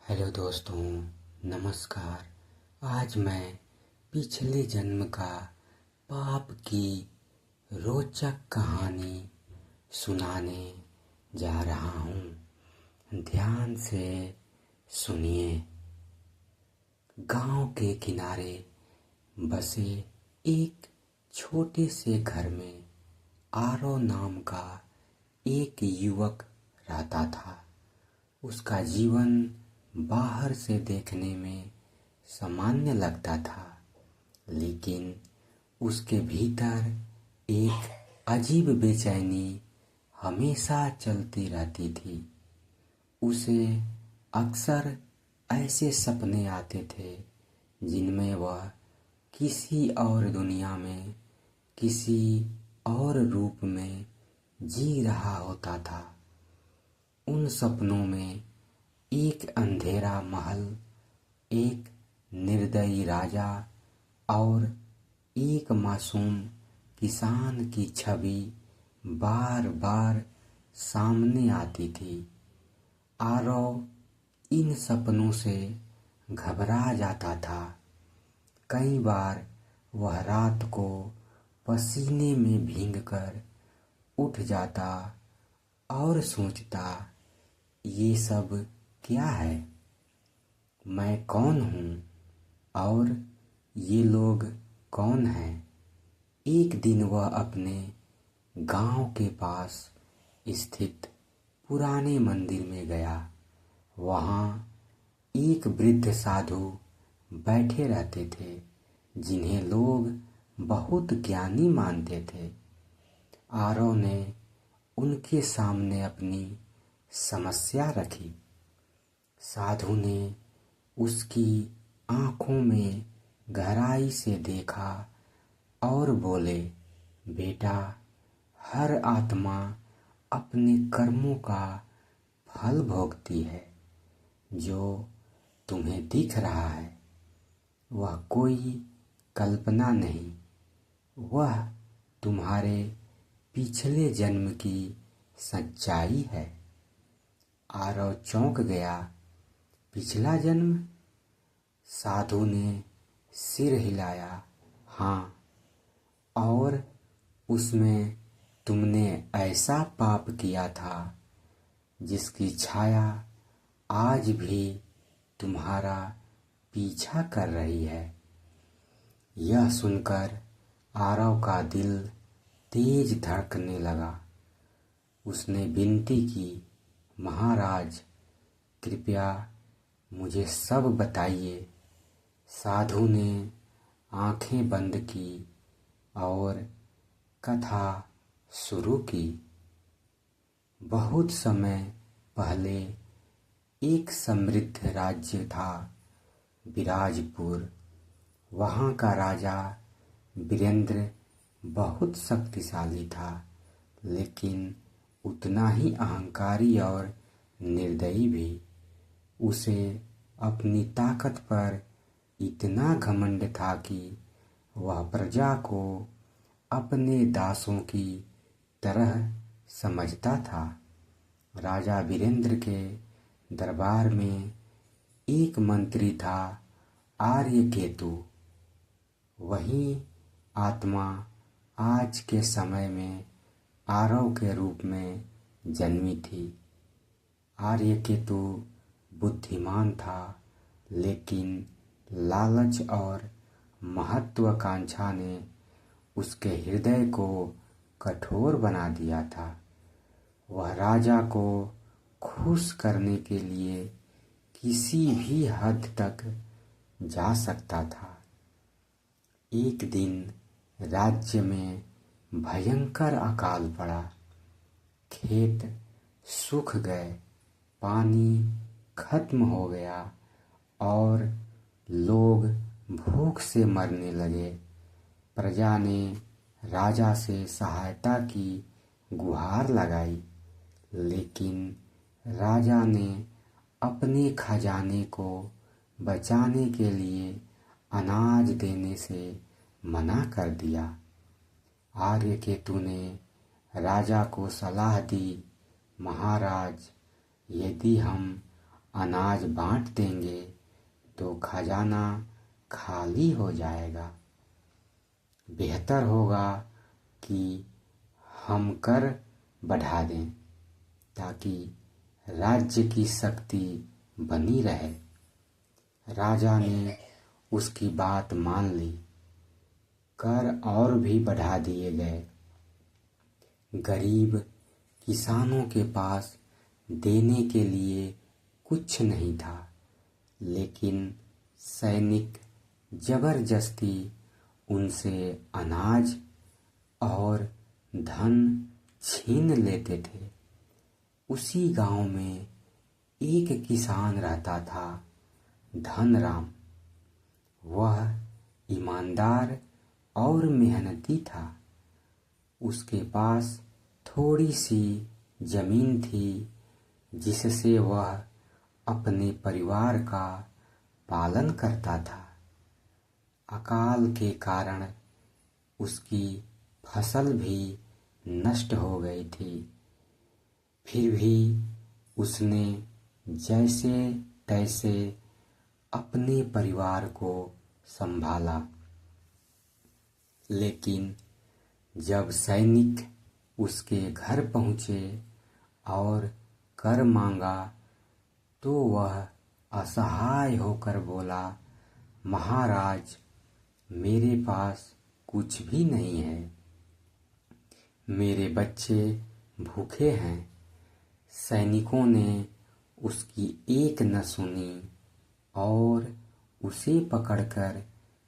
Hello दोस्तों, नमस्कार। आज मैं पिछले जन्म का पाप की रोचक कहानी सुनाने जा रहा हूँ। ध्यान से सुनिए। गांव के किनारे बसे एक छोटे से घर में आरव नाम का एक युवक रहता था। उसका जीवन बाहर से देखने में सामान्य लगता था, लेकिन उसके भीतर एक अजीब बेचैनी हमेशा चलती रहती थी। उसे अक्सर ऐसे सपने आते थे जिनमें वह किसी और दुनिया में, किसी और रूप में जी रहा होता था। उन सपनों में एक अंधेरा महल, एक निर्दयी राजा और एक मासूम किसान की छवि बार बार सामने आती थी। आरव इन सपनों से घबरा जाता था। कई बार वह रात को पसीने में भीगकर उठ जाता और सोचता, ये सब क्या है? मैं कौन हूँ और ये लोग कौन हैं? एक दिन वह अपने गांव के पास स्थित पुराने मंदिर में गया। वहाँ एक वृद्ध साधु बैठे रहते थे, जिन्हें लोग बहुत ज्ञानी मानते थे। आरव ने उनके सामने अपनी समस्या रखी। साधु ने उसकी आंखों में गहराई से देखा और बोले, बेटा, हर आत्मा अपने कर्मों का फल भोगती है। जो तुम्हें दिख रहा है वह कोई कल्पना नहीं, वह तुम्हारे पिछले जन्म की सच्चाई है। आरव चौंक गया। पिछला जन्म? साधु ने सिर हिलाया। हाँ, और उसमें तुमने ऐसा पाप किया था जिसकी छाया आज भी तुम्हारा पीछा कर रही है। यह सुनकर आरव का दिल तेज धड़कने लगा। उसने विनती की, महाराज, कृपया मुझे सब बताइए। साधु ने आंखें बंद की और कथा शुरू की। बहुत समय पहले एक समृद्ध राज्य था, विराजपुर। वहाँ का राजा वीरेंद्र बहुत शक्तिशाली था, लेकिन उतना ही अहंकारी और निर्दयी भी। उसे अपनी ताकत पर इतना घमंड था कि वह प्रजा को अपने दासों की तरह समझता था। राजा वीरेंद्र के दरबार में एक मंत्री था, आर्यकेतु। वही आत्मा आज के समय में आरव के रूप में जन्मी थी। आर्यकेतु बुद्धिमान था, लेकिन लालच और महत्वाकांक्षा ने उसके हृदय को कठोर बना दिया था। वह राजा को खुश करने के लिए किसी भी हद तक जा सकता था। एक दिन राज्य में भयंकर अकाल पड़ा। खेत सूख गए, पानी खत्म हो गया और लोग भूख से मरने लगे। प्रजा ने राजा से सहायता की गुहार लगाई, लेकिन राजा ने अपने खजाने को बचाने के लिए अनाज देने से मना कर दिया। आर्यकेतु ने राजा को सलाह दी, महाराज, यदि हम अनाज बांट देंगे तो खजाना खाली हो जाएगा। बेहतर होगा कि हम कर बढ़ा दें ताकि राज्य की शक्ति बनी रहे। राजा ने उसकी बात मान ली। कर और भी बढ़ा दिए गए। गरीब किसानों के पास देने के लिए कुछ नहीं था, लेकिन सैनिक जबरदस्ती उनसे अनाज और धन छीन लेते थे। उसी गांव में एक किसान रहता था, धनराम। वह ईमानदार और मेहनती था। उसके पास थोड़ी सी जमीन थी जिससे वह अपने परिवार का पालन करता था। अकाल के कारण उसकी फसल भी नष्ट हो गई थी। फिर भी उसने जैसे तैसे अपने परिवार को संभाला। लेकिन जब सैनिक उसके घर पहुंचे और कर मांगा तो वह असहाय होकर बोला, महाराज, मेरे पास कुछ भी नहीं है। मेरे बच्चे भूखे हैं। सैनिकों ने उसकी एक न सुनी और उसे पकड़कर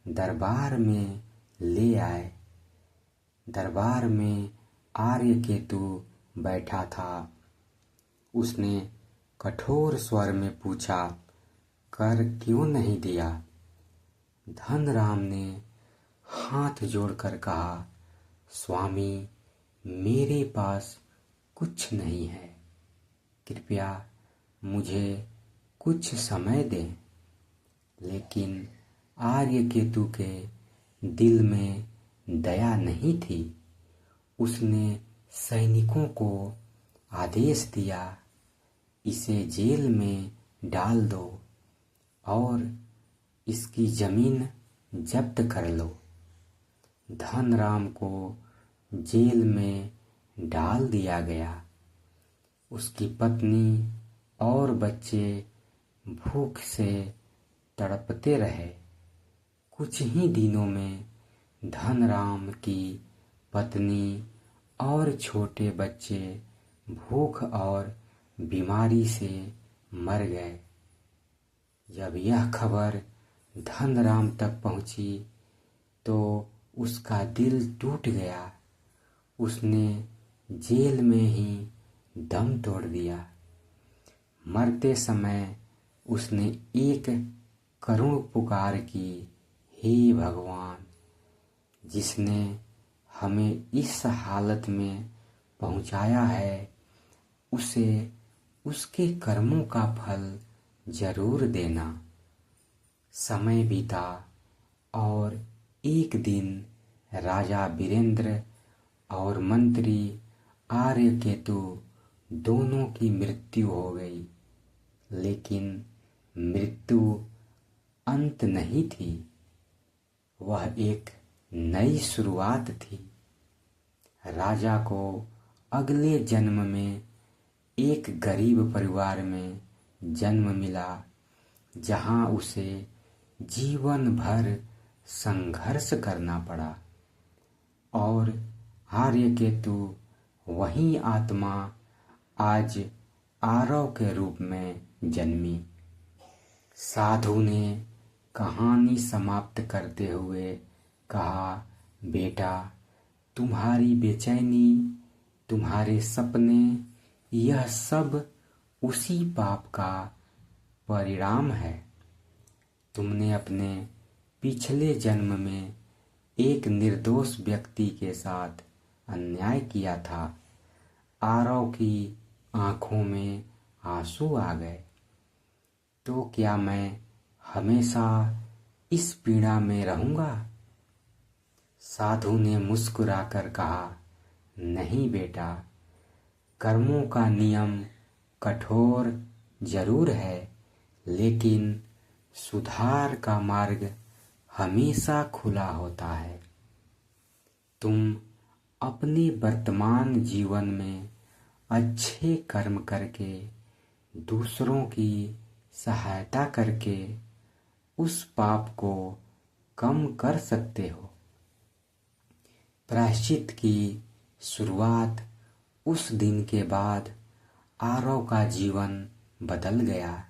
दरबार में ले आए। दरबार में आर्यकेतु बैठा था। उसने कठोर स्वर में पूछा, कर क्यों नहीं दिया? धनराम ने हाथ जोड़कर कहा, स्वामी, मेरे पास कुछ नहीं है। कृपया मुझे कुछ समय दें। लेकिन आर्यकेतु के दिल में दया नहीं थी। उसने सैनिकों को आदेश दिया, इसे जेल में डाल दो और इसकी जमीन जब्त कर लो। धनराम को जेल में डाल दिया गया। उसकी पत्नी और बच्चे भूख से तड़पते रहे। कुछ ही दिनों में धनराम की पत्नी और छोटे बच्चे भूख और बीमारी से मर गए। जब यह खबर धनराम तक पहुंची तो उसका दिल टूट गया। उसने जेल में ही दम तोड़ दिया। मरते समय उसने एक करुण पुकार की, हे भगवान, जिसने हमें इस हालत में पहुंचाया है, उसे उसके कर्मों का फल जरूर देना। समय बीता और एक दिन राजा वीरेंद्र और मंत्री आर्यकेतु दोनों की मृत्यु हो गई। लेकिन मृत्यु अंत नहीं थी, वह एक नई शुरुआत थी। राजा को अगले जन्म में एक गरीब परिवार में जन्म मिला, जहां उसे जीवन भर संघर्ष करना पड़ा। और आर्यकेतु वही आत्मा आज आरव के रूप में जन्मी। साधु ने कहानी समाप्त करते हुए कहा, बेटा, तुम्हारी बेचैनी, तुम्हारे सपने, यह सब उसी पाप का परिणाम है। तुमने अपने पिछले जन्म में एक निर्दोष व्यक्ति के साथ अन्याय किया था। आरव की आंखों में आंसू आ गए। तो क्या मैं हमेशा इस पीड़ा में रहूंगा? साधु ने मुस्कुराकर कहा, नहीं बेटा, कर्मों का नियम कठोर जरूर है, लेकिन सुधार का मार्ग हमेशा खुला होता है। तुम अपने वर्तमान जीवन में अच्छे कर्म करके, दूसरों की सहायता करके उस पाप को कम कर सकते हो। प्रायश्चित की शुरुआत उस दिन के बाद आरव का जीवन बदल गया।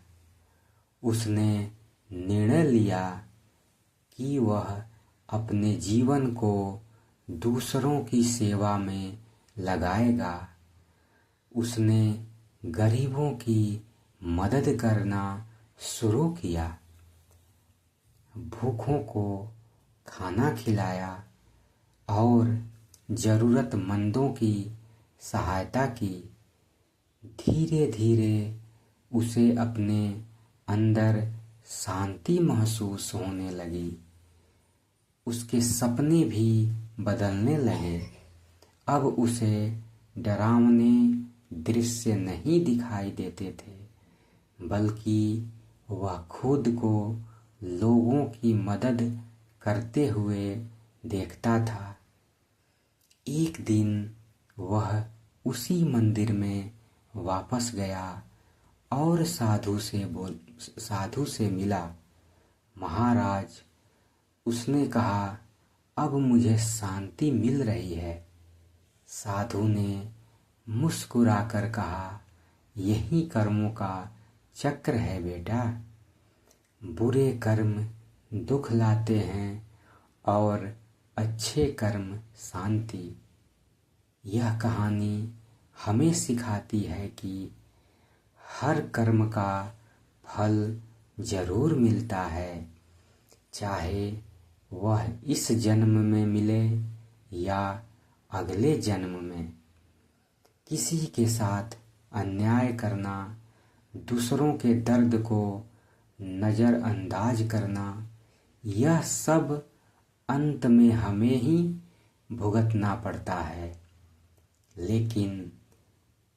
उसने निर्णय लिया कि वह अपने जीवन को दूसरों की सेवा में लगाएगा। उसने गरीबों की मदद करना शुरू किया, भूखों को खाना खिलाया और जरूरतमंदों की सहायता की। धीरे धीरे उसे अपने अंदर शांति महसूस होने लगी। उसके सपने भी बदलने लगे। अब उसे डरावने दृश्य नहीं दिखाई देते थे, बल्कि वह खुद को लोगों की मदद करते हुए देखता था। एक दिन वह उसी मंदिर में वापस गया और साधु से मिला। महाराज, उसने कहा, अब मुझे शांति मिल रही है। साधु ने मुस्कुराकर कहा, यही कर्मों का चक्र है बेटा। बुरे कर्म दुख लाते हैं और अच्छे कर्म शांति। यह कहानी हमें सिखाती है कि हर कर्म का फल जरूर मिलता है, चाहे वह इस जन्म में मिले या अगले जन्म में। किसी के साथ अन्याय करना, दूसरों के दर्द को नज़रअंदाज करना, यह सब अंत में हमें ही भुगतना पड़ता है। लेकिन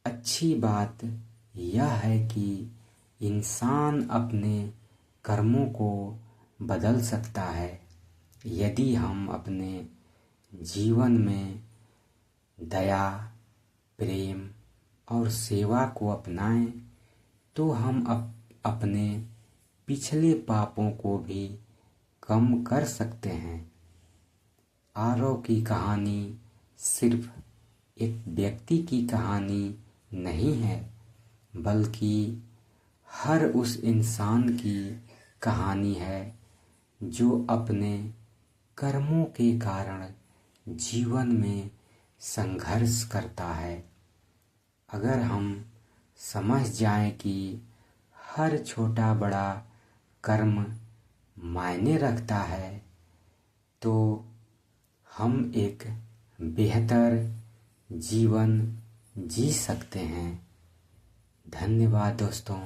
अच्छी बात यह है कि इंसान अपने कर्मों को बदल सकता है। यदि हम अपने जीवन में दया, प्रेम और सेवा को अपनाएं, तो हम अपने पिछले पापों को भी कम कर सकते हैं। आरव की कहानी सिर्फ एक व्यक्ति की कहानी नहीं है, बल्कि हर उस इंसान की कहानी है जो अपने कर्मों के कारण जीवन में संघर्ष करता है। अगर हम समझ जाएं कि हर छोटा बड़ा कर्म मायने रखता है, तो हम एक बेहतर जीवन जी सकते हैं। धन्यवाद दोस्तों।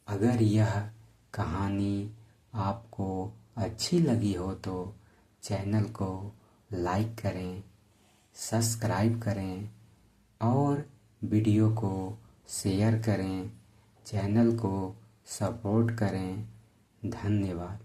अगर यह कहानी आपको अच्छी लगी हो तो चैनल को लाइक करें, सब्सक्राइब करें और वीडियो को शेयर करें, चैनल को सपोर्ट करें। धन्यवाद।